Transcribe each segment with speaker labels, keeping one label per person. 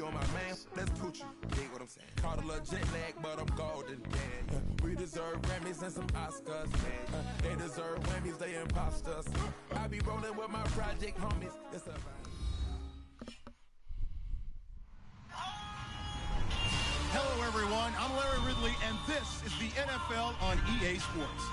Speaker 1: you on my man, let's pooch you. Dig what I'm saying? Caught a little jet lag, but I'm golden. Yeah. We deserve Grammys and some Oscars. Yeah. They deserve Whammies, they imposters. I be rolling with my project homies. It's a
Speaker 2: Hello, everyone. I'm Larry Ridley, and this is the NFL on EA Sports.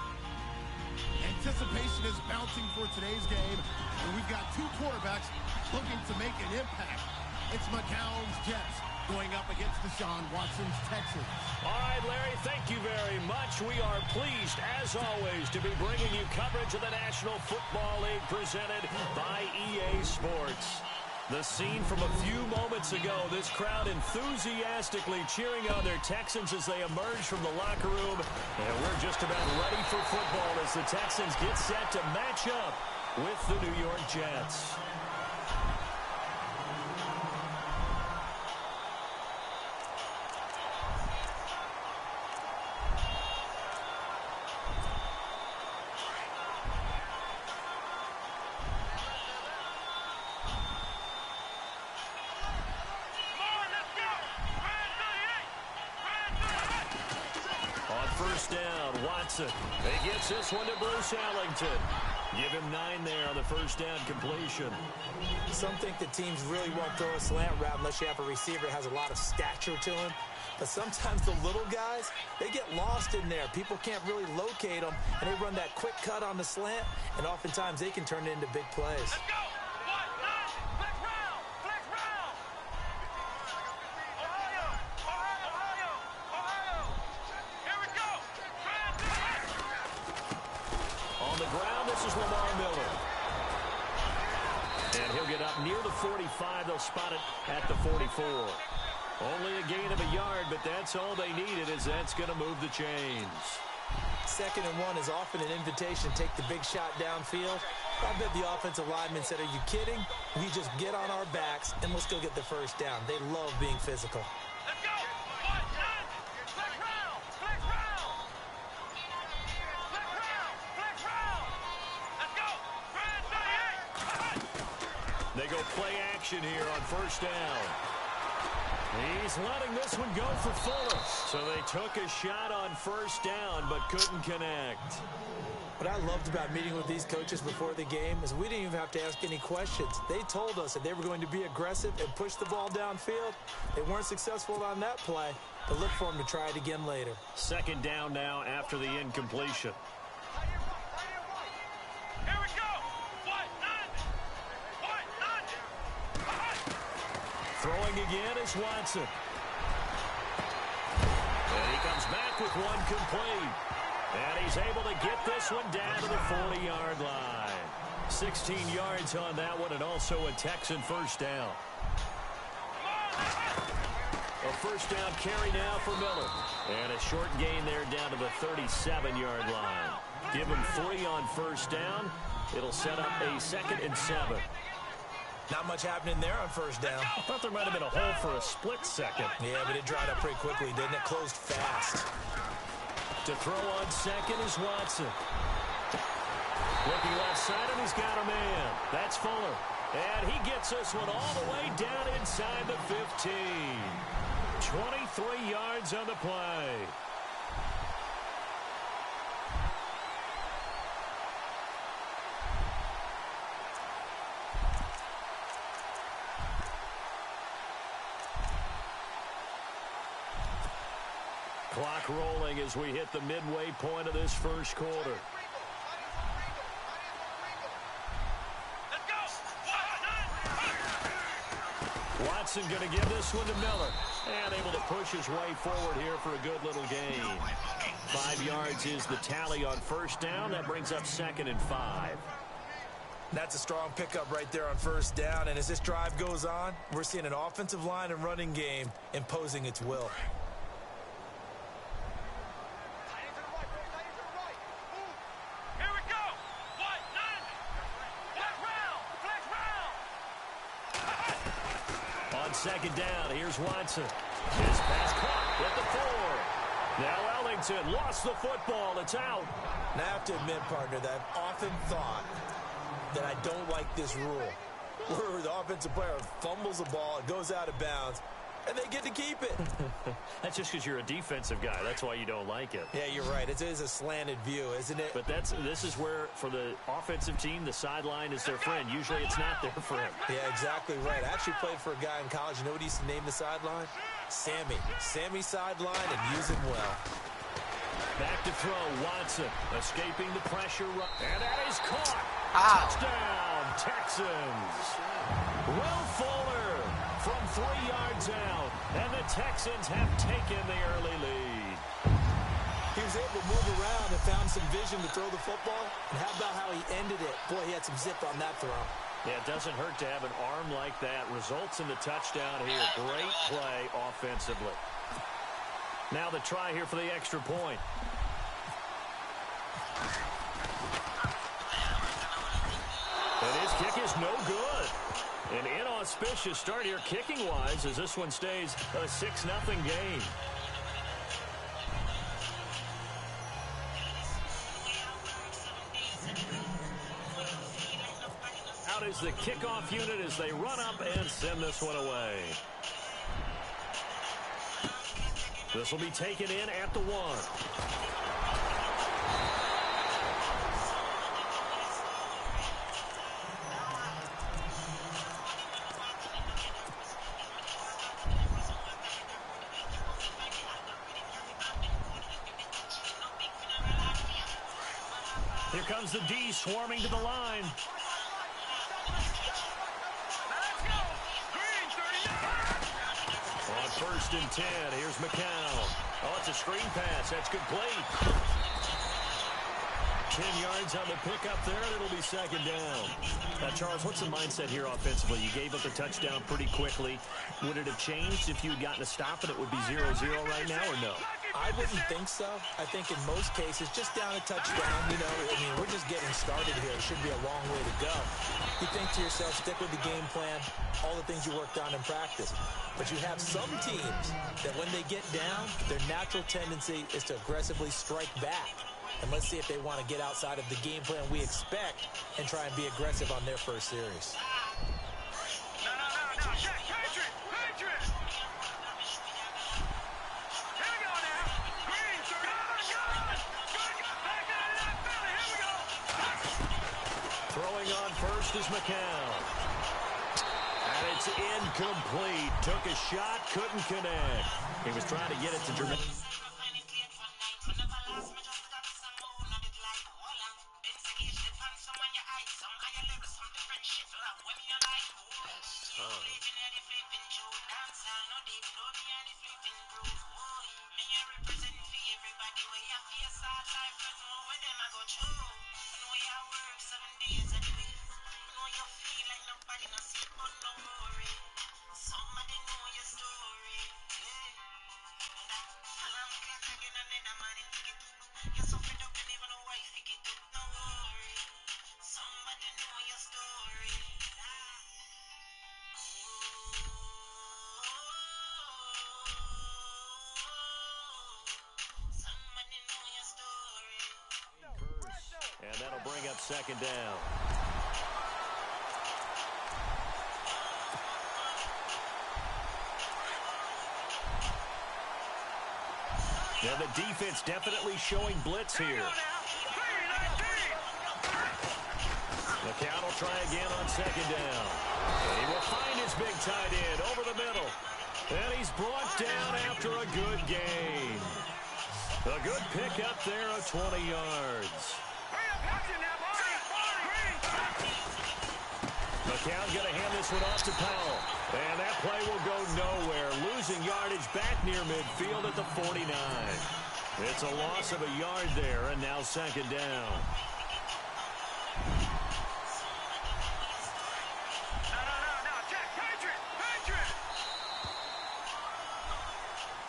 Speaker 2: Anticipation is mounting for today's game, and we've got two quarterbacks looking to make an impact. It's McCown's Jets going up against Deshaun Watson's Texans.
Speaker 3: All right, Larry, thank you very much. We are pleased, as always, to be bringing you coverage of the National Football League presented by EA Sports. The scene from a few moments ago, this crowd enthusiastically cheering on their Texans as they emerge from the locker room. And we're just about ready for football as the Texans get set to match up with the New York Jets. First down, Watson. He gets this one to Bruce Ellington. Give him 9 there on the first down completion.
Speaker 4: Some think that teams really won't throw a slant route unless you have a receiver that has a lot of stature to him. But sometimes the little guys, they get lost in there. People can't really locate them, and they run that quick cut on the slant, and oftentimes they can turn it into big plays.
Speaker 5: Let's go!
Speaker 3: Near the 45, they'll spot it at the 44. Only a gain of a yard, but that's all they needed, as that's going to move the chains.
Speaker 4: 2nd and 1 is often an invitation to take the big shot downfield. I bet the offensive lineman said, are you kidding? We just get on our backs and let's go get the first down. They love being physical.
Speaker 5: Let's go!
Speaker 3: They go play action here on first down. He's letting this one go for Fuller. So they took a shot on first down but couldn't connect.
Speaker 4: What I loved about meeting with these coaches before the game is we didn't even have to ask any questions. They told us that they were going to be aggressive and push the ball downfield. They weren't successful on that play, but look for them to try it again later.
Speaker 3: 2nd down now after the incompletion. Throwing again is Watson. And he comes back with one complete. And he's able to get this one down to the 40-yard line. 16 yards on that one, and also a Texan first down. A first down carry now for Miller. And a short gain there down to the 37-yard line. Give him 3 on first down. It'll set up a 2nd and 7.
Speaker 4: Not much happening there on first down.
Speaker 3: I thought there might have been a hole for a split second.
Speaker 4: Yeah, but it dried up pretty quickly, didn't it? Closed fast.
Speaker 3: To throw on 2nd is Watson. Looking left side, and he's got a man. That's Fuller. And he gets this one all the way down inside the 15. 23 yards on the play. Clock rolling as we hit the midway point of this first quarter. Watson going to give this one to Miller. And able to push his way forward here for a good little gain. 5 yards is the tally on first down. That brings up 2nd and 5.
Speaker 4: That's a strong pickup right there on first down. And as this drive goes on, we're seeing an offensive line and running game imposing its will.
Speaker 3: Second down, here's Watson. His pass caught at the 4. Now Ellington lost the football. It's out.
Speaker 4: And I have to admit, partner, that I've often thought that I don't like this rule. where the offensive player fumbles the ball, it goes out of bounds, and they get to keep it.
Speaker 3: That's just because you're a defensive guy. That's why you don't like it.
Speaker 4: Yeah, you're right. It is a slanted view, isn't it?
Speaker 3: But this is where, for the offensive team, the sideline is their friend. Usually it's not their friend.
Speaker 4: Yeah, exactly right. I actually played for a guy in college. You know what he used to name the sideline? Sammy. Sammy sideline, and use him well.
Speaker 3: Back to throw, Watson, escaping the pressure, and that is caught.
Speaker 5: Ow.
Speaker 3: Touchdown, Texans. Will Fuller from 3 yards out, and the Texans have taken the early lead.
Speaker 4: He was able to move around and found some vision to throw the football. And how about how he ended it? Boy, he had some zip on that throw.
Speaker 3: Yeah, it doesn't hurt to have an arm like that. Results in the touchdown here. Great play offensively. Now the try here for the extra point. And his kick is no good. An inauspicious start here kicking-wise as this one stays a 6-0 game. Out is the kickoff unit as they run up and send this one away. This will be taken in at the 1. Here comes the D swarming to the line. On 1st and 10, here's McCown. Oh, it's a screen pass. That's complete. 10 yards on the pickup there, and it'll be 2nd down. Now, Charles, what's the mindset here offensively? You gave up a touchdown pretty quickly. Would it have changed if you had gotten a stop and it would be 0-0 right now, or no?
Speaker 4: I wouldn't think so. I think in most cases, just down a touchdown, you know, I mean, we're just getting started here. It should be a long way to go. You think to yourself, stick with the game plan, all the things you worked on in practice. But you have some teams that when they get down, their natural tendency is to aggressively strike back. And let's see if they want to get outside of the game plan we expect and try and be aggressive on their first series.
Speaker 3: Throwing on first is McCown. And it's incomplete. Took a shot, couldn't connect. He was trying to get it to Jermaine. And that'll bring up 2nd down. Now the defense definitely showing blitz here. McCown will try again on 2nd down. And he will find his big tight end over the middle. And he's brought down after a good gain. A good pickup there of 20 yards. McCown's going to hand this one off to Powell. And that play will go nowhere. Losing yardage back near midfield at the 49. It's a loss of a yard there, and now 2nd down.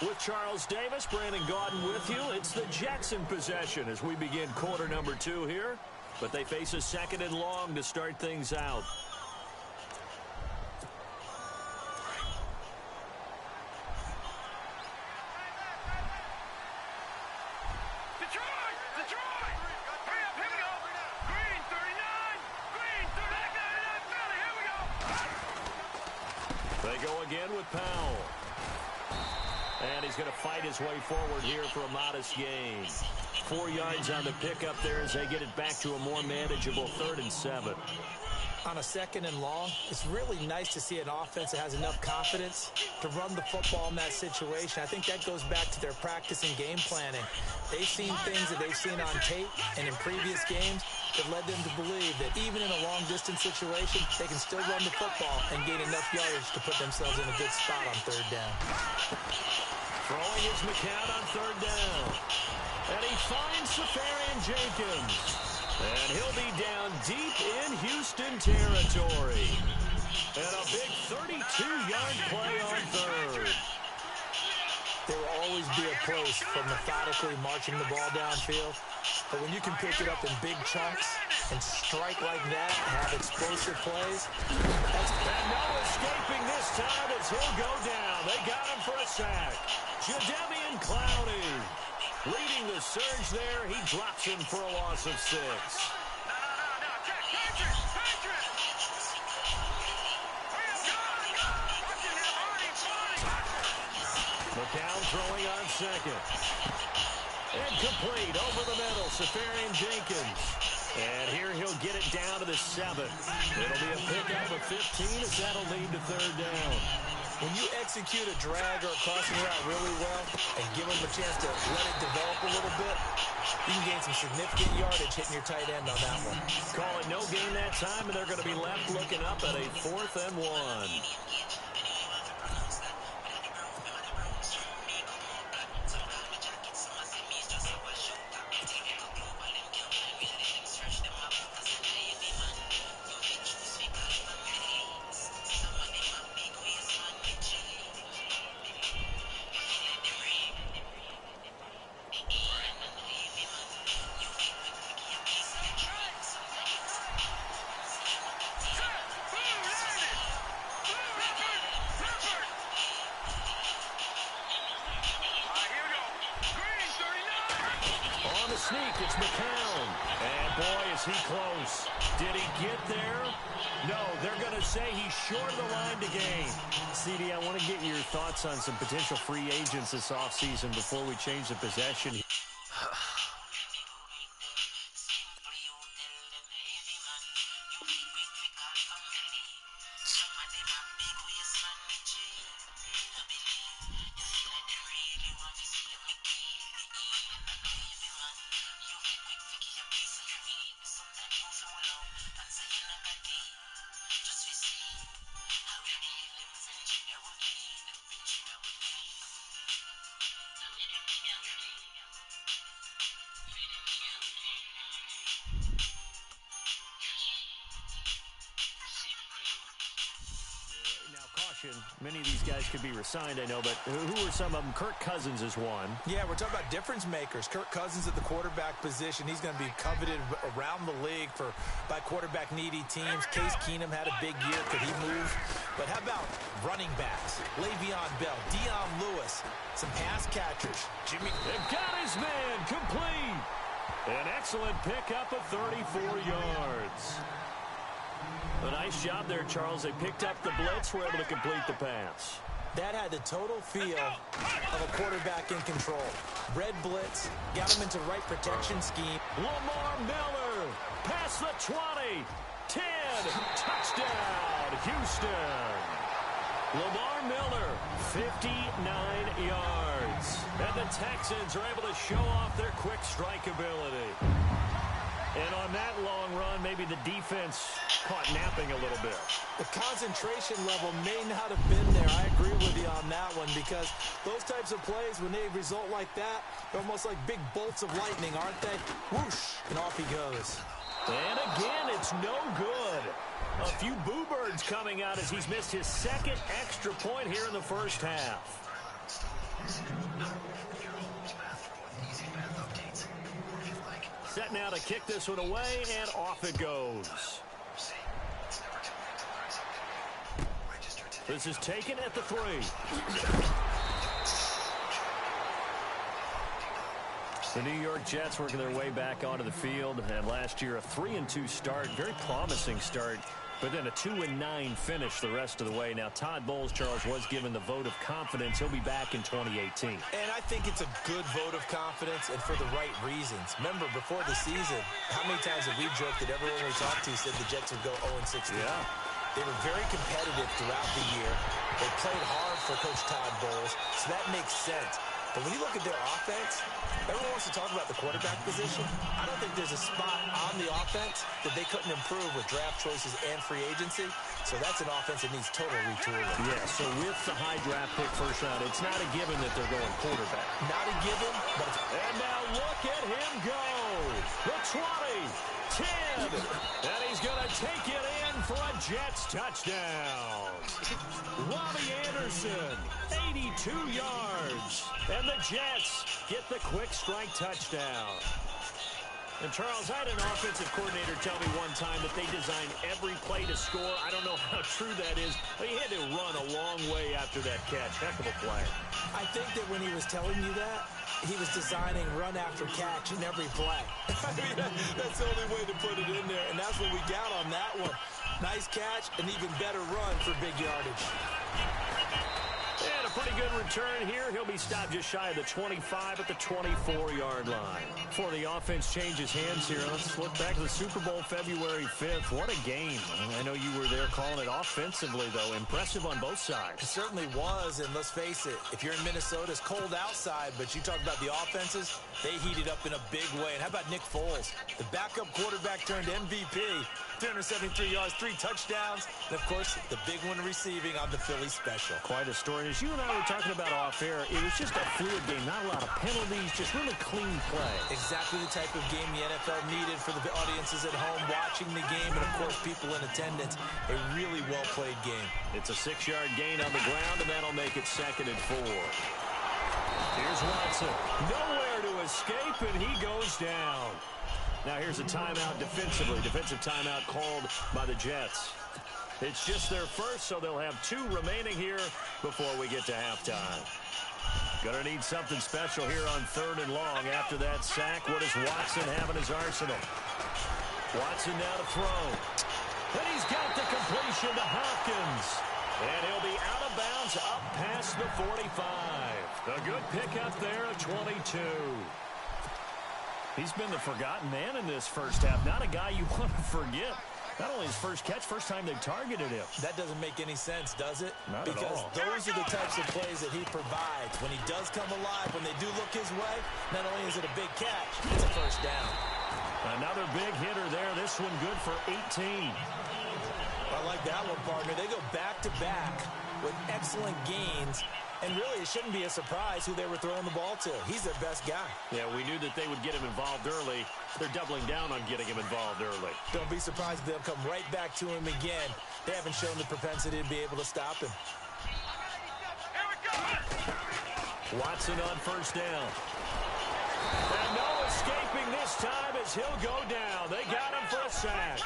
Speaker 3: With Charles Davis, Brandon Gaudin with you. It's the Jets in possession as we begin quarter number 2 here. But they face a 2nd and long to start things out. They go again with Powell. And he's going to fight his way forward here for a modest gain. 4 yards on the pickup there as they get it back to a more manageable 3rd and 7.
Speaker 4: On a 2nd and long, it's really nice to see an offense that has enough confidence to run the football in that situation. I think that goes back to their practice and game planning. They've seen things that they've seen on tape and in previous games that led them to believe that even in a long-distance situation, they can still run the football and gain enough yardage to put themselves in a good spot on 3rd down.
Speaker 3: Throwing is McCown on 3rd down. And he finds Safarian Jenkins. And he'll be down deep in Houston territory. And a big 32-yard play on 3rd.
Speaker 4: There will always be a place for methodically marching the ball downfield. But when you can pick it up in big chunks and strike like that, have explosive plays, that's...
Speaker 3: And no escaping this time as he'll go down. They got him for a sack. Jadeveon Clowney leading the surge there. He drops him for a loss of 6. McCown throwing on 2nd. And complete over the middle. Safarian Jenkins. And here he'll get it down to the 7. It'll be a pickup of 15 as that'll lead to 3rd down.
Speaker 4: When you execute a drag or a crossing route really well and give them a chance to let it develop a little bit, you can gain some significant yardage hitting your tight end on that one.
Speaker 3: Call it no gain that time, and they're going to be left looking up at a 4th and 1. Sneak, it's McCown. And boy, is he close. Did he get there? No, they're going to say he's short of the line to gain. CD, I want to get your thoughts on some potential free agents this offseason before we change the possession. Many of these guys could be resigned, I know, but who are some of them? Kirk Cousins is one.
Speaker 4: Yeah, we're talking about difference makers. Kirk Cousins at the quarterback position. He's going to be coveted around the league by quarterback-needy teams. Case Keenum had a big year. Could he move? But how about running backs? Le'Veon Bell, Dion Lewis, some pass catchers. Jimmy.
Speaker 3: They've got his man complete. An excellent pickup of 34 yards. A nice job there, Charles. They picked up the blitz, were able to complete the pass.
Speaker 4: That had the total feel of a quarterback in control. Red blitz, got him into right protection scheme.
Speaker 3: Lamar Miller, past the 20, 10, touchdown, Houston. Lamar Miller, 59 yards. And the Texans are able to show off their quick strike ability. And on that long run, maybe the defense caught napping a little bit.
Speaker 4: The concentration level may not have been there. I agree with you on that one because those types of plays, when they result like that, they're almost like big bolts of lightning, aren't they? Whoosh, and off he goes.
Speaker 3: And again, it's no good. A few boo birds coming out as he's missed his 2nd extra point here in the first half. Set now to kick this one away, and off it goes. This is taken at the 3. The New York Jets working their way back onto the field, and last year a 3-2 start, very promising start But then a 2-9 finish the rest of the way. Now, Todd Bowles, Charles, was given the vote of confidence. He'll be back in 2018.
Speaker 4: And I think it's a good vote of confidence and for the right reasons. Remember, before the season, how many times have we joked that everyone we talked to said the Jets would go 0-16?
Speaker 3: Yeah.
Speaker 4: They were very competitive throughout the year. They played hard for Coach Todd Bowles, so that makes sense. But when you look at their offense, everyone wants to talk about the quarterback position. I don't think there's a spot on the offense that they couldn't improve with draft choices and free agency. So that's an offense that needs total retooling.
Speaker 3: Yeah, so with the high draft pick first round, it's not a given that they're going quarterback.
Speaker 4: Not a given, but...
Speaker 3: And now look at him go. The 20, 10, and he's going to take it in for a Jets touchdown. Robbie Anderson, 82 yards. And the Jets get the quick strike touchdown. And, Charles, I had an offensive coordinator tell me one time that they designed every play to score. I don't know how true that is, but he had to run a long way after that catch. Heck of a play.
Speaker 4: I think that when he was telling you that, he was designing run after catch in every play. I mean, that's the only way to put it in there, and that's what we got on that one. Nice catch, and even better run for big yardage.
Speaker 3: And a pretty good return here. He'll be stopped just shy of the 25 at the 24-yard line. Before the offense changes hands here, let's look back to the Super Bowl February 5th. What a game. I know you were there calling it offensively, though. Impressive on both sides.
Speaker 4: It certainly was, and let's face it, if you're in Minnesota, it's cold outside, but you talk about the offenses, they heated up in a big way. And how about Nick Foles? The backup quarterback turned MVP. 373 yards, 3 touchdowns, and, of course, the big one receiving on the Philly special.
Speaker 3: Quite a story. And as you and I were talking about off air, it was just a fluid game. Not a lot of penalties, just really clean play.
Speaker 4: Exactly the type of game the NFL needed for the audiences at home watching the game and, of course, people in attendance. A really well-played game.
Speaker 3: It's a 6-yard gain on the ground, and that'll make it 2nd and 4. Here's Watson. Nowhere to escape, and he goes down. Now here's a timeout defensively. Defensive timeout called by the Jets. It's just their first, so they'll have 2 remaining here before we get to halftime. Gonna need something special here on 3rd and long. After that sack, what does Watson have in his arsenal? Watson now to throw. And he's got the completion to Hopkins. And he'll be out of bounds up past the 45. A good pickup there at 22. He's been the forgotten man in this first half. Not a guy you want to forget. Not only his first catch, first time they've targeted him.
Speaker 4: That doesn't make any sense, does it?
Speaker 3: Not at all.
Speaker 4: Because those are the types of plays that he provides. When he does come alive, when they do look his way, not only is it a big catch, it's a first down.
Speaker 3: Another big hitter there. This one good for 18.
Speaker 4: I like that one, partner. They go back-to-back with excellent gains. And really, it shouldn't be a surprise who they were throwing the ball to. He's their best guy.
Speaker 3: Yeah, we knew that they would get him involved early. They're doubling down on getting him involved early.
Speaker 4: Don't be surprised if they'll come right back to him again. They haven't shown the propensity to be able to stop him.
Speaker 3: Watson on first down. And no escaping this time as he'll go down. They got him for a sack.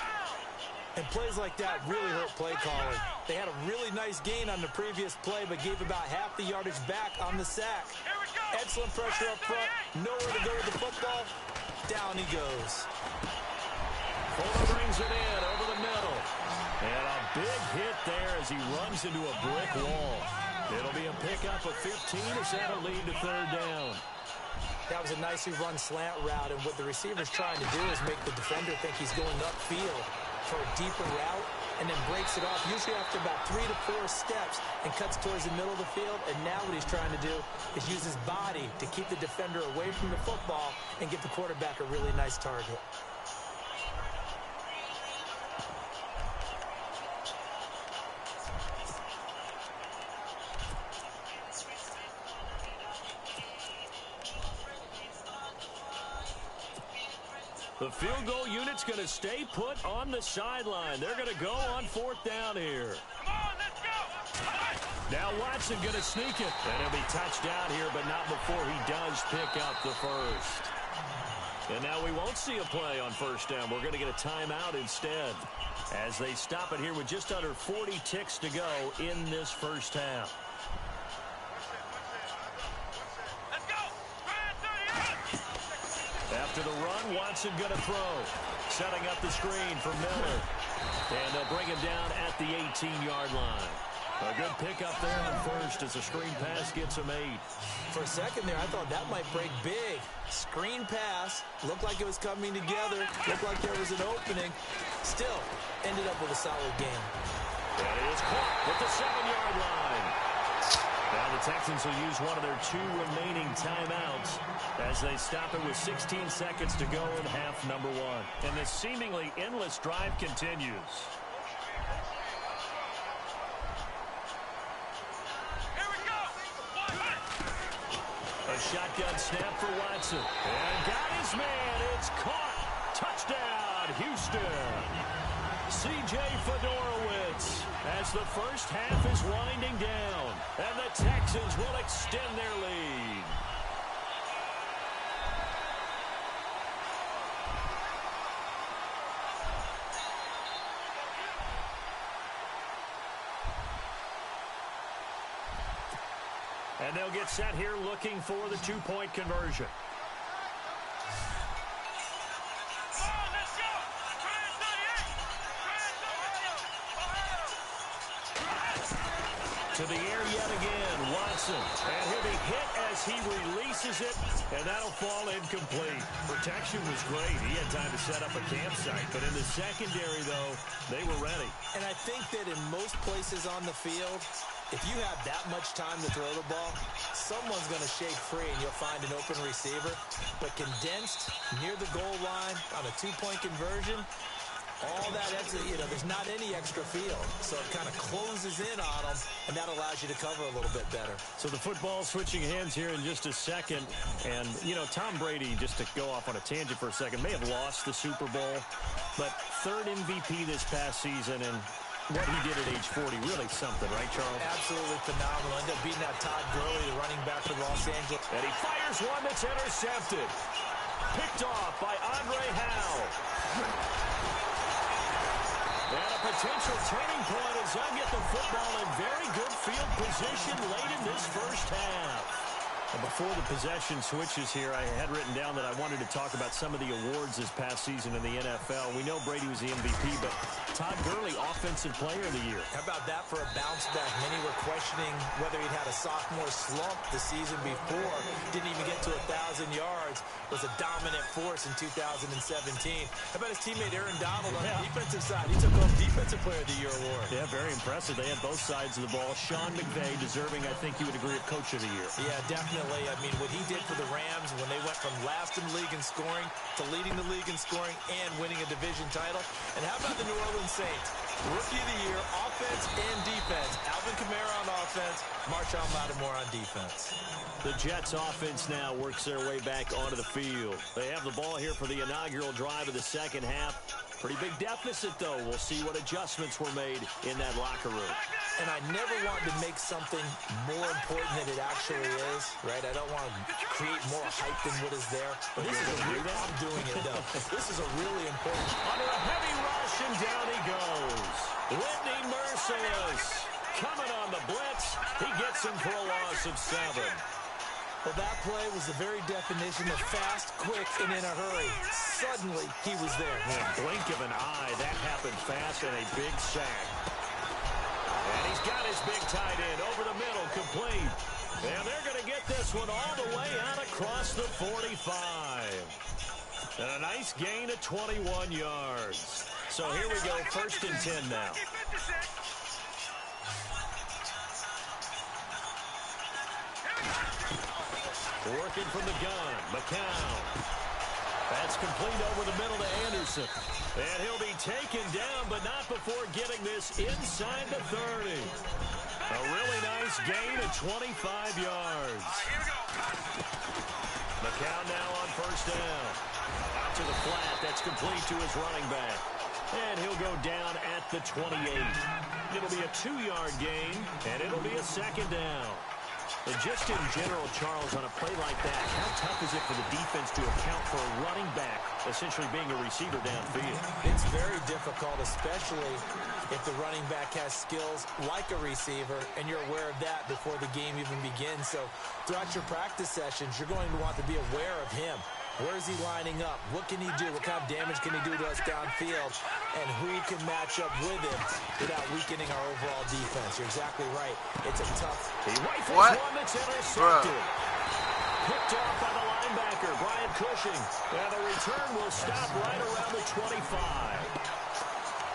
Speaker 4: And plays like that really hurt play calling. They had a really nice gain on the previous play, but gave about half the yardage back on the sack. Excellent pressure up front. Nowhere to go with the football. Down he goes.
Speaker 3: Fuller brings it in over the middle. And a big hit there as he runs into a brick wall. It'll be a pickup of 15 as that'll lead to 3rd down.
Speaker 4: That was a nicely run slant route, and what the receiver's trying to do is make the defender think he's going upfield for a deeper route, and then breaks it off, usually after about 3 to 4 steps, and cuts towards the middle of the field. And now what he's trying to do is use his body to keep the defender away from the football and get the quarterback a really nice target.
Speaker 3: The field goal unit's going to stay put on the sideline. They're going to go on 4th down here.
Speaker 5: Come on, let's go.
Speaker 3: Now Watson going to sneak it. And he'll be touched out here, but not before he does pick up the first. And now we won't see a play on 1st down. We're going to get a timeout instead as they stop it here with just under 40 ticks to go in this first half.
Speaker 5: Let's go.
Speaker 3: After the run, Watson going to throw. Setting up the screen for Miller. And they'll bring him down at the 18-yard line. A good pickup there on first as the screen pass gets him 8.
Speaker 4: For a second there, I thought that might break big. Screen pass, looked like it was coming together, looked like there was an opening. Still, ended up with a solid game.
Speaker 3: That is caught with the 7-yard line. Now the Texans will use one of their 2 remaining timeouts as they stop it with 16 seconds to go in half number 1. And the seemingly endless drive continues. A shotgun snap for Watson. And got his man. It's caught. Touchdown, Houston. C.J. Fedorowicz as the first half is winding down. And the Texans will extend their lead. And they'll get set here looking for the 2-point conversion. To the air yet again, Watson. And he'll be hit as he releases it, and that'll fall incomplete. Protection was great. He had time to set up a campsite, but in the secondary, though, they were ready.
Speaker 4: And I think that in most places on the field, if you have that much time to throw the ball, someone's going to shake free and you'll find an open receiver. But condensed near the goal line on a 2-point conversion, all that extra, there's not any extra field. So it kind of closes in on them, and that allows you to cover a little bit better.
Speaker 3: So the football switching hands here in just a second. And, Tom Brady, just to go off on a tangent for a second, may have lost the Super Bowl, but 3rd MVP this past season, and what he did at age 40, really something, right, Charles?
Speaker 4: Absolutely phenomenal. Ended up beating out Todd Gurley, the running back for Los Angeles.
Speaker 3: And he fires one that's intercepted. Picked off by Andre Howe. And a potential turning point as they'll get the football in very good field position late in this first half. And before the possession switches here, I had written down that I wanted to talk about some of the awards this past season in the NFL. We know Brady was the MVP, but Todd Gurley, Offensive Player of the Year.
Speaker 4: How about that for a bounce back? Many were questioning whether he'd had a sophomore slump the season before. Didn't even get to 1,000 yards. Was a dominant force in 2017. How about his teammate Aaron Donald on the defensive side? He took home Defensive Player of the Year award.
Speaker 3: Yeah, very impressive. They had both sides of the ball. Sean McVay deserving, I think you would agree, of Coach of the Year.
Speaker 4: Yeah, definitely. I mean, what he did for the Rams when they went from last in the league in scoring to leading the league in scoring and winning a division title. And how about the New Orleans Saints? Rookie of the Year, offense and defense. Alvin Kamara on offense, Marshawn Lattimore on defense.
Speaker 3: The Jets offense now works their way back onto the field. They have the ball here for the inaugural drive of the second half. Pretty big deficit, though. We'll see what adjustments were made in that locker room.
Speaker 4: And I never want to make something more important than it actually is, right? I don't want to create more hype than what is there. But this is a real, I'm doing it, though. This is a really important.
Speaker 3: Under a heavy rush, and down he goes. Whitney Merciless coming on the blitz. He gets him for a loss of 7.
Speaker 4: Well, that play was the very definition of fast, quick, and in a hurry. Suddenly, he was there.
Speaker 3: In a blink of an eye, that happened fast, and a big sack. And he's got his big tight end over the middle, complete. And they're going to get this one all the way out across the 45. And a nice gain of 21 yards. So here we go, 1st and 10 now. Working from the gun, McCown. That's complete over the middle to Anderson. And he'll be taken down, but not before getting this inside the 30. A really nice gain of 25 yards. McCown now on 1st down. Out to the flat. That's complete to his running back. And he'll go down at the 28. It'll be a 2-yard gain, and it'll be a 2nd down. And just in general, Charles, on a play like that, how tough is it for the defense to account for a running back essentially being a receiver downfield?
Speaker 4: It's very difficult, especially if the running back has skills like a receiver, and you're aware of that before the game even begins. So throughout your practice sessions, you're going to want to be aware of him. Where's he lining up? What can he do? What kind of damage can he do to us downfield? And who can match up with him without weakening our overall defense? You're exactly right. It's a tough...
Speaker 3: He rifles
Speaker 6: What?
Speaker 3: one that's intercepted. Picked off by the linebacker, Brian Cushing. And the return will stop right around the 25.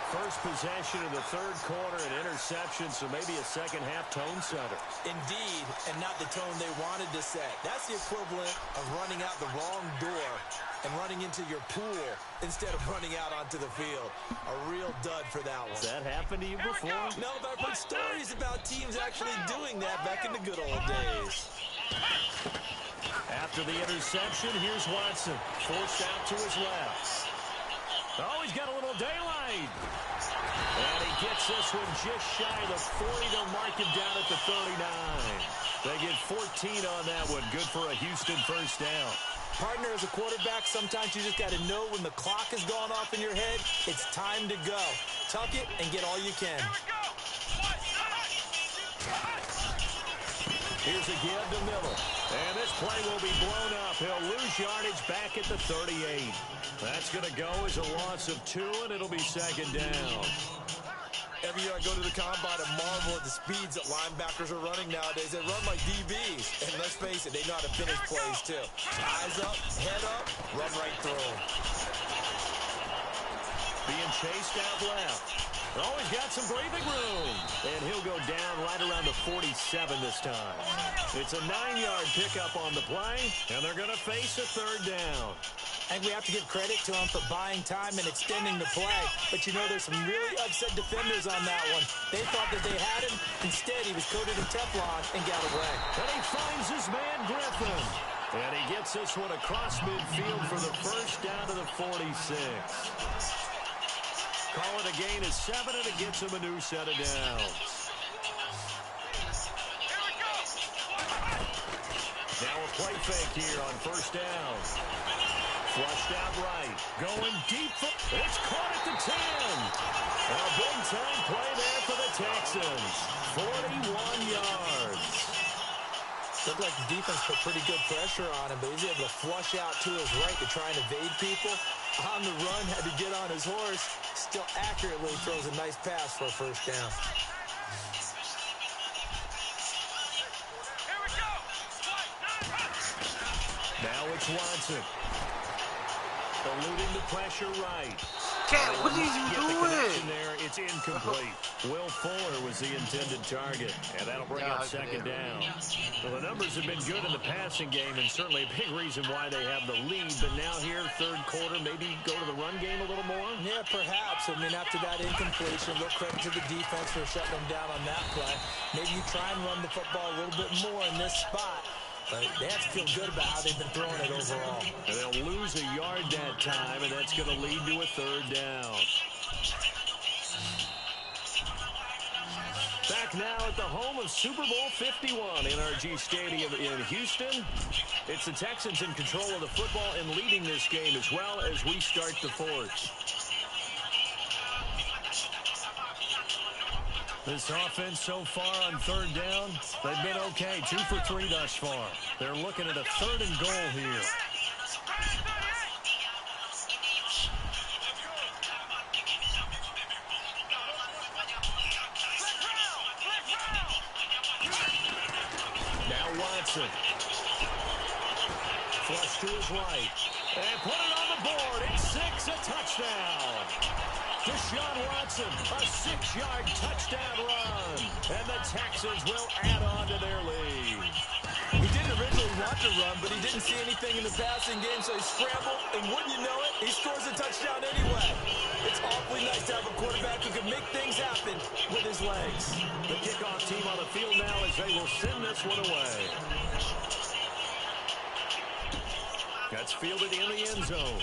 Speaker 3: First possession of the third quarter, an interception, so maybe a second-half tone setter.
Speaker 4: Indeed, and not the tone they wanted to set. That's the equivalent of running out the wrong door and running into your pool instead of running out onto the field. A real dud for that one.
Speaker 3: Has that happened to you before?
Speaker 4: No, but I've heard stories about teams actually doing that back in the good old days.
Speaker 3: After the interception, here's Watson. Forced out to his left. Oh, he's got a little daylight. And he gets this one just shy of the 40. They'll mark him down at the 39. They get 14 on that one. Good for a Houston first down.
Speaker 4: Partner, as a quarterback, sometimes you just got to know when the clock has gone off in your head, it's time to go. Tuck it and get all you can.
Speaker 3: Here's a give to Miller. And this play will be blown up. He'll lose yardage back at the 38. That's going to go as a loss of 2, and it'll be second down.
Speaker 4: Every year I go to the combine and marvel at the speeds that linebackers are running nowadays. They run like DBs. And let's face it, they know how to finish plays too. Eyes up, head up, run right through them.
Speaker 3: Being chased out left. Oh, he's got some breathing room. And he'll go down right around the 47 this time. It's a 9-yard pickup on the play, and they're going to face a third down.
Speaker 4: I think we have to give credit to him for buying time and extending the play. But, you know, there's some really upset defenders on that one. They thought that they had him. Instead, he was coated in Teflon and got away.
Speaker 3: And he finds his man, Griffin. And he gets this one across midfield for the first down to the 46. Call it a gain of 7, and it gets him a new set of downs. Now a play fake here on first down. Flushed out right. Going deep. It's caught at the 10. A big-time play there for the Texans. 41 yards.
Speaker 4: Looked like the defense put pretty good pressure on him, but he's able to flush out to his right to try and evade people. On the run, had to get on his horse. Still accurately throws a nice pass for a first down.
Speaker 3: Now it's Watson. Eluding the pressure right.
Speaker 6: Cat, what are you doing?
Speaker 3: There, it's incomplete. Will Fuller was the intended target, and that'll bring up second down. Well, the numbers have been good in the passing game, and certainly a big reason why they have the lead. But now here, third quarter, maybe go to the run game a little more?
Speaker 4: Yeah, perhaps. I mean, after that incompletion, a little credit to the defense for shutting them down on that play. Maybe you try and run the football a little bit more in this spot. But they have to feel good about how they've been throwing it overall.
Speaker 3: And they'll lose a yard that time, and that's going to lead to a third down. Back now at the home of Super Bowl 51, NRG Stadium in Houston. It's the Texans in control of the football and leading this game as well as we start the fourth. This offense so far on third down, they've been okay. 2 for 3 thus far. They're looking at a 3rd and goal here. Now Watson. Flush to his right. And put it on the board. It's 6, a touchdown. Deshaun Watson, a 6-yard touchdown run. And the Texans will add on to their lead.
Speaker 4: He didn't originally want to run, but he didn't see anything in the passing game, so he scrambled, and wouldn't you know it, he scores a touchdown anyway. It's awfully nice to have a quarterback who can make things happen with his legs.
Speaker 3: The kickoff team on the field now as they will send this one away. That's fielded in the end zone.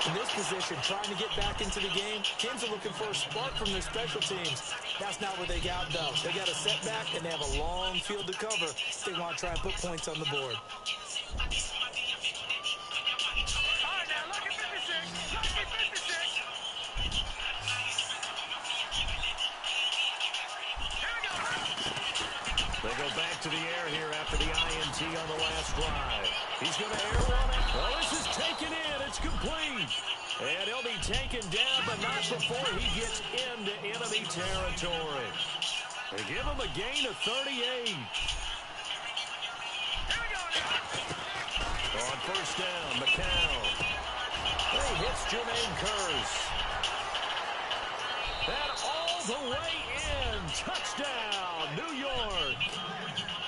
Speaker 4: In this position, trying to get back into the game, teams are looking for a spark from their special teams. That's not what they got, though. They got a setback, and they have a long field to cover. They want to try and put points on the board.
Speaker 3: They go back to the air here after the INT on the last drive. He's going to air one. Well, this is taken in. It's complete. And he'll be taken down, but not before he gets into enemy territory. They give him a gain of 38. On first down, McCown. He hits Jermaine Kearse. And all the way in. Touchdown, New York.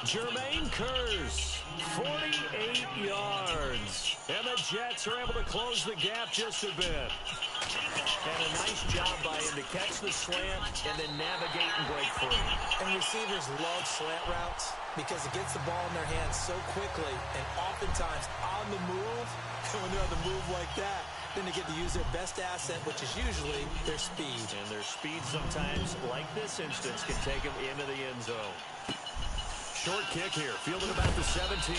Speaker 3: Jermaine Kearse, 48 yards. And the Jets are able to close the gap just a bit. And a nice job by him to catch the slant and then navigate and break free.
Speaker 4: And receivers love slant routes because it gets the ball in their hands so quickly and oftentimes on the move. When they're on the move like that, then they get to use their best asset, which is usually their speed.
Speaker 3: And their speed sometimes, like this instance, can take them into the end zone. Short kick here, fielded about the 17.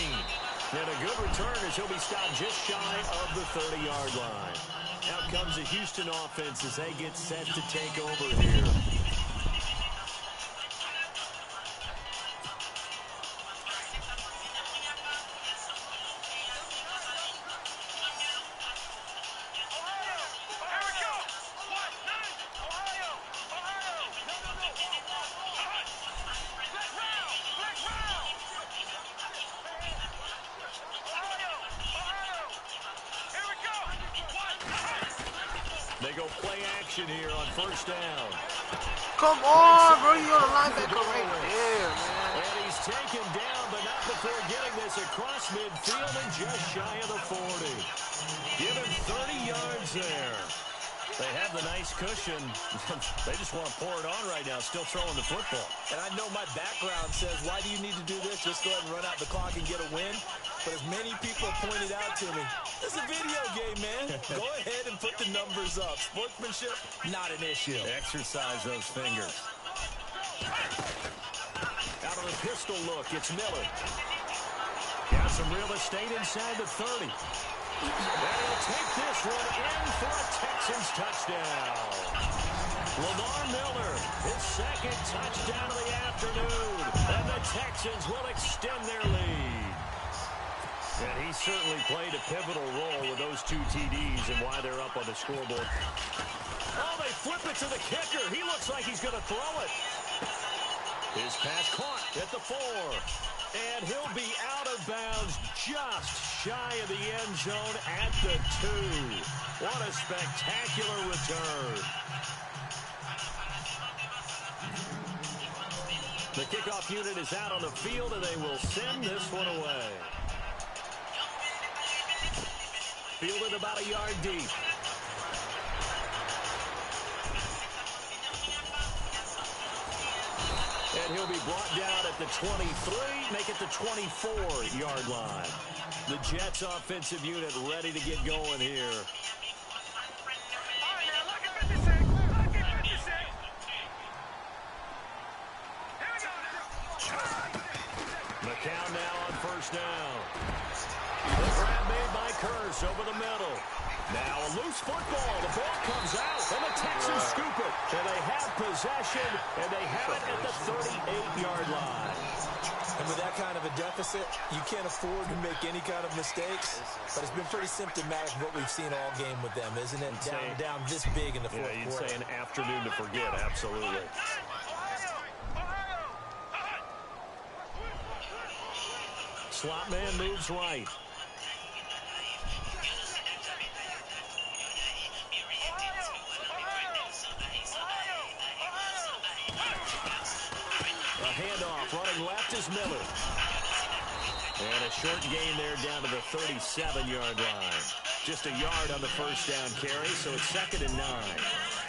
Speaker 3: And a good return as he'll be stopped just shy of the 30-yard line. Out comes the Houston offense as they get set to take over here. They go play action here on first down.
Speaker 6: Come on, bro. You're the linebacker right there, man.
Speaker 3: And he's taken down, but not before getting this across midfield and just shy of the 40. Give him 30 yards there. They have the nice cushion. They just want to pour it on right now, still throwing the football.
Speaker 4: And I know my background says, why do you need to do this? Just go ahead and run out the clock and get a win. But as many people have pointed out to me, it's a video game, man. Go ahead and put the numbers up. Sportsmanship, not an issue.
Speaker 3: Exercise those fingers. Out of the pistol look, it's Miller. Got some real estate inside the 30. And he'll take this one in for a Texans touchdown. Lamar Miller, his second touchdown of the afternoon. And the Texans will extend their lead. And he certainly played a pivotal role with those two TDs and why they're up on the scoreboard. Oh, they flip it to the kicker. He looks like he's going to throw it. His pass caught at the 4. And he'll be out of bounds just shy of the end zone at the 2. What a spectacular return. The kickoff unit is out on the field, and they will send this one away. Fielded about a yard deep. And he'll be brought down at the 23, make it the 24-yard line. The Jets offensive unit ready to get going here.
Speaker 5: All right, now, look at 56. Look at 56. Here we go.
Speaker 3: McCown now on first down. The grab made by Kearse over the middle. Now a loose football. The ball comes out, and the Texans scoop it. And they have possession, and they have it at the 38-yard line.
Speaker 4: And with that kind of a deficit, you can't afford to make any kind of mistakes. But it's been pretty symptomatic of what we've seen all game with them, isn't it? Down this big in the fourth quarter.
Speaker 3: You'd say an afternoon to forget, absolutely. Slot man moves right. A handoff, running left is Miller. And a short gain there down to the 37-yard line. Just a yard on the first down carry, so it's 2nd and 9.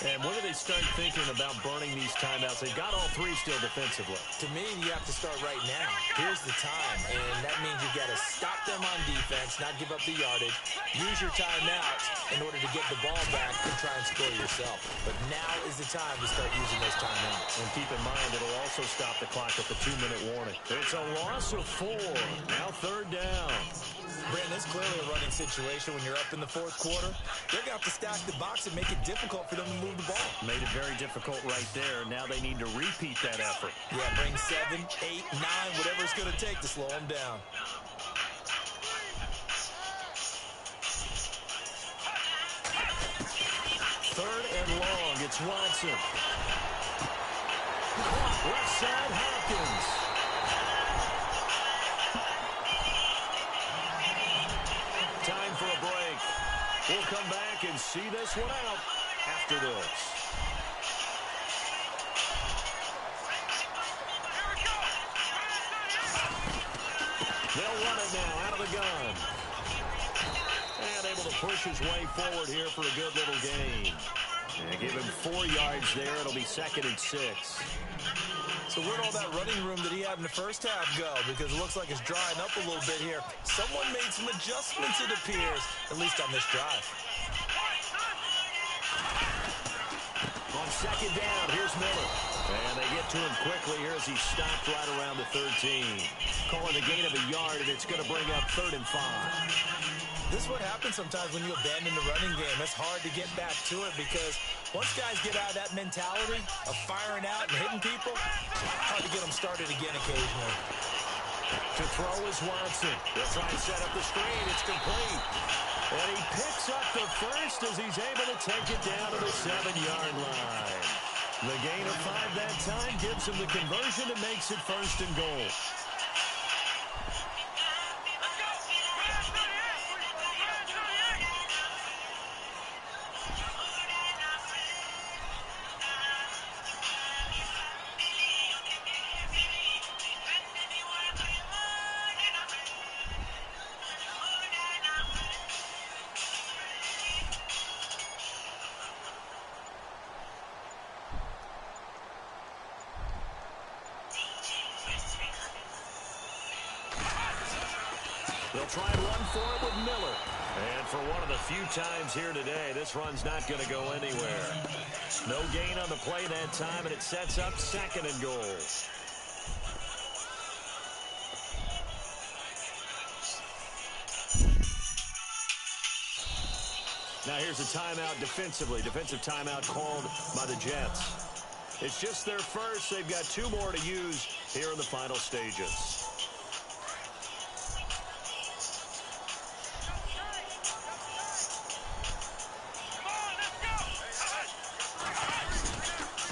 Speaker 3: And when do they start thinking about burning these timeouts? They've got all 3 still defensively.
Speaker 4: To me, you have to start right now. Here's the time, and that means you've got to stop them on defense, not give up the yardage. Use your timeouts in order to get the ball back and try and score yourself. But now is the time to start using those timeouts.
Speaker 3: And keep in mind, it'll also also stop the clock at the 2-minute warning. It's a loss of 4. Now 3rd down.
Speaker 4: Brandon, it's clearly a running situation when you're up in the 4th quarter. They're going to have to stack the box and make it difficult for them to move the ball.
Speaker 3: Made it very difficult right there. Now they need to repeat that effort.
Speaker 4: Yeah, bring 7, 8, 9, whatever it's going to take to slow them down.
Speaker 3: Third and long. It's Watson. Left side, Hopkins. Time for a break. We'll come back and see this one out after this. They'll run it now out of the gun. And able to push his way forward here for a good little gain. And give him 4 yards there. It'll be 2nd and 6.
Speaker 4: So where'd all that running room that he had in the first half go? Because it looks like it's drying up a little bit here. Someone made some adjustments, it appears, at least on this drive.
Speaker 3: On 2nd down, here's Miller. And they get to him quickly here as he stopped right around the 13. Calling a gain of a yard, and it's going to bring up 3rd and 5.
Speaker 4: This is what happens sometimes when you abandon the running game. It's hard to get back to it because once guys get out of that mentality of firing out and hitting people, hard to get them started again occasionally.
Speaker 3: To throw is Watson. They'll try and set up the screen. It's complete. And he picks up the first as he's able to take it down to the 7-yard line. The gain of 5 that time gives him the conversion and makes it 1st and goal. They'll try and run for it with Miller. And for one of the few times here today, this run's not going to go anywhere. No gain on the play that time, and it sets up 2nd and goal. Now here's a timeout defensively. Defensive timeout called by the Jets. It's just their first. They've got 2 more to use here in the final stages.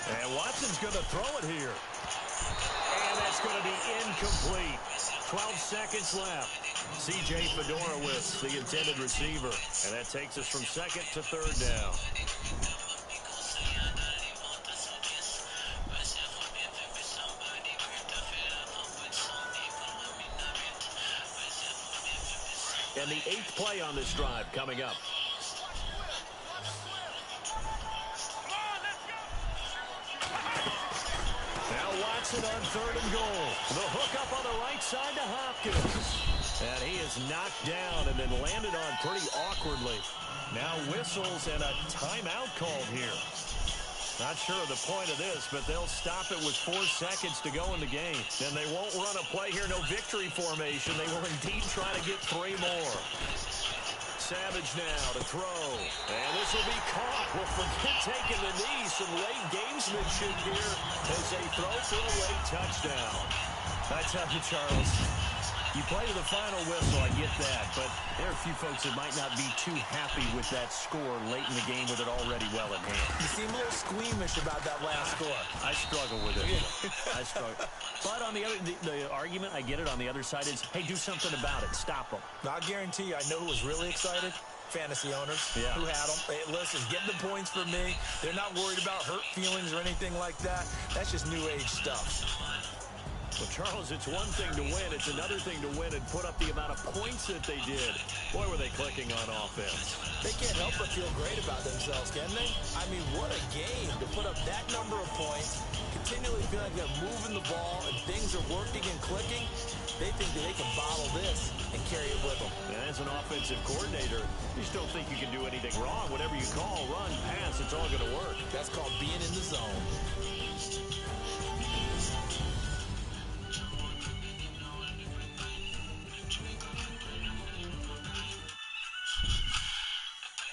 Speaker 3: And Watson's going to throw it here. And that's going to be incomplete. 12 seconds left. C.J. Fedora with the intended receiver. And that takes us from 2nd to 3rd down. And the 8th play on this drive coming up. Now Watson on 3rd and goal. The hook up on the right side to Hopkins. And he is knocked down and then landed on pretty awkwardly. Now whistles and a timeout called here. Not sure of the point of this, but they'll stop it with 4 seconds to go in the game. And they won't run a play here, no victory formation. They will indeed try to get 3 more. Savage now to throw. And this will be caught. Well, forget taking the knee. Some late gamesmanship here as they throw for a late touchdown. I tell you, Charles, you play to the final whistle, I get that, but there are a few folks that might not be too happy with that score late in the game with it already well in hand.
Speaker 4: You seem a little squeamish about that last score.
Speaker 3: I struggle with it. I struggle. But on the other, the argument, I get it, on the other side is, hey, do something about it. Stop them.
Speaker 4: Now, I guarantee you, I know who was really excited. Fantasy owners who had them. Hey, listen, get the points for me. They're not worried about hurt feelings or anything like that. That's just new age stuff.
Speaker 3: Well, Charles, it's one thing to win. It's another thing to win and put up the amount of points that they did. Boy, were they clicking on offense.
Speaker 4: They can't help but feel great about themselves, can they? I mean, what a game to put up that number of points, continually feel like they're moving the ball and things are working and clicking. They think that they can bottle this and carry it with them.
Speaker 3: And as an offensive coordinator, you just don't think you can do anything wrong. Whatever you call, run, pass, it's all going to work.
Speaker 4: That's called being in the zone.